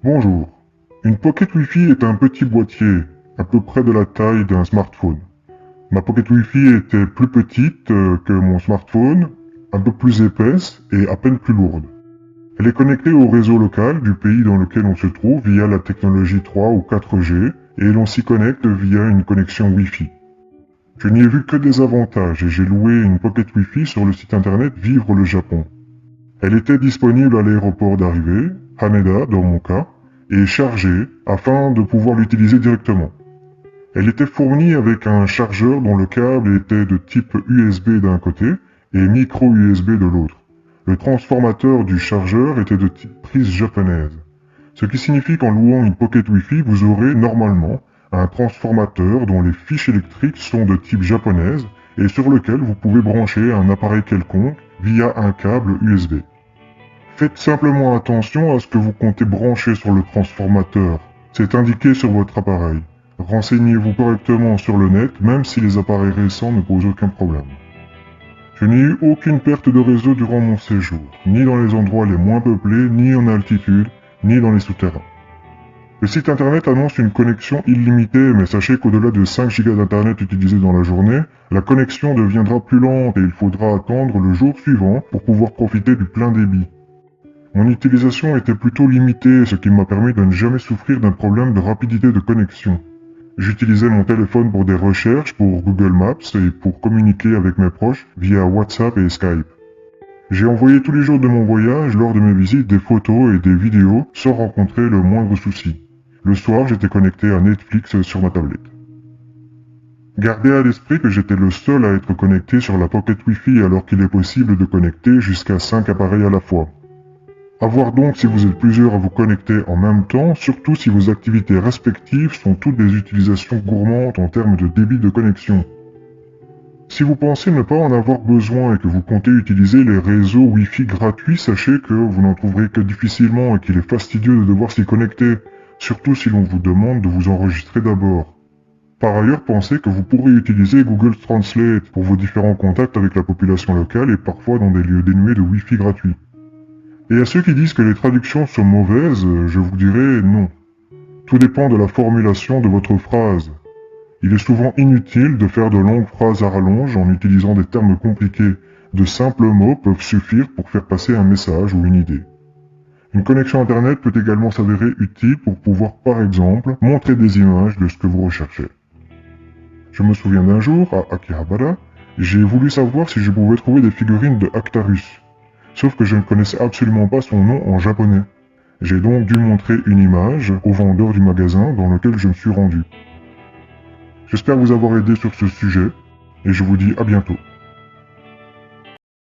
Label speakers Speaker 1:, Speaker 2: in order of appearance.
Speaker 1: Bonjour. Une Pocket Wi-Fi est un petit boîtier, à peu près de la taille d'un smartphone. Ma Pocket Wi-Fi était plus petite que mon smartphone, un peu plus épaisse et à peine plus lourde. Elle est connectée au réseau local du pays dans lequel on se trouve via la technologie 3 ou 4G et l'on s'y connecte via une connexion Wi-Fi. Je n'y ai vu que des avantages et j'ai loué une Pocket Wi-Fi sur le site internet Vivre le Japon. Elle était disponible à l'aéroport d'arrivée, Haneda dans mon cas, et chargée afin de pouvoir l'utiliser directement. Elle était fournie avec un chargeur dont le câble était de type USB d'un côté et micro USB de l'autre. Le transformateur du chargeur était de type prise japonaise. Ce qui signifie qu'en louant une Pocket Wi-Fi, vous aurez normalement un transformateur dont les fiches électriques sont de type japonaise et sur lequel vous pouvez brancher un appareil quelconque via un câble USB. Faites simplement attention à ce que vous comptez brancher sur le transformateur. C'est indiqué sur votre appareil. Renseignez-vous correctement sur le net, même si les appareils récents ne posent aucun problème. Je n'ai eu aucune perte de réseau durant mon séjour, ni dans les endroits les moins peuplés, ni en altitude, ni dans les souterrains. Le site internet annonce une connexion illimitée, mais sachez qu'au-delà de 5 Go d'internet utilisés dans la journée, la connexion deviendra plus lente et il faudra attendre le jour suivant pour pouvoir profiter du plein débit. Mon utilisation était plutôt limitée, ce qui m'a permis de ne jamais souffrir d'un problème de rapidité de connexion. J'utilisais mon téléphone pour des recherches, pour Google Maps et pour communiquer avec mes proches via WhatsApp et Skype. J'ai envoyé tous les jours de mon voyage, lors de mes visites, des photos et des vidéos sans rencontrer le moindre souci. Le soir, j'étais connecté à Netflix sur ma tablette. Gardez à l'esprit que j'étais le seul à être connecté sur la Pocket Wi-Fi alors qu'il est possible de connecter jusqu'à 5 appareils à la fois. À voir donc si vous êtes plusieurs à vous connecter en même temps, surtout si vos activités respectives sont toutes des utilisations gourmandes en termes de débit de connexion. Si vous pensez ne pas en avoir besoin et que vous comptez utiliser les réseaux Wi-Fi gratuits, sachez que vous n'en trouverez que difficilement et qu'il est fastidieux de devoir s'y connecter, surtout si l'on vous demande de vous enregistrer d'abord. Par ailleurs, pensez que vous pourrez utiliser Google Translate pour vos différents contacts avec la population locale et parfois dans des lieux dénués de Wi-Fi gratuit. Et à ceux qui disent que les traductions sont mauvaises, je vous dirais non. Tout dépend de la formulation de votre phrase. Il est souvent inutile de faire de longues phrases à rallonge en utilisant des termes compliqués. De simples mots peuvent suffire pour faire passer un message ou une idée. Une connexion Internet peut également s'avérer utile pour pouvoir, par exemple, montrer des images de ce que vous recherchez. Je me souviens d'un jour, à Akihabara, j'ai voulu savoir si je pouvais trouver des figurines de Actarus. Sauf que je ne connaissais absolument pas son nom en japonais. J'ai donc dû montrer une image au vendeur du magasin dans lequel je me suis rendu. J'espère vous avoir aidé sur ce sujet, et je vous dis à bientôt.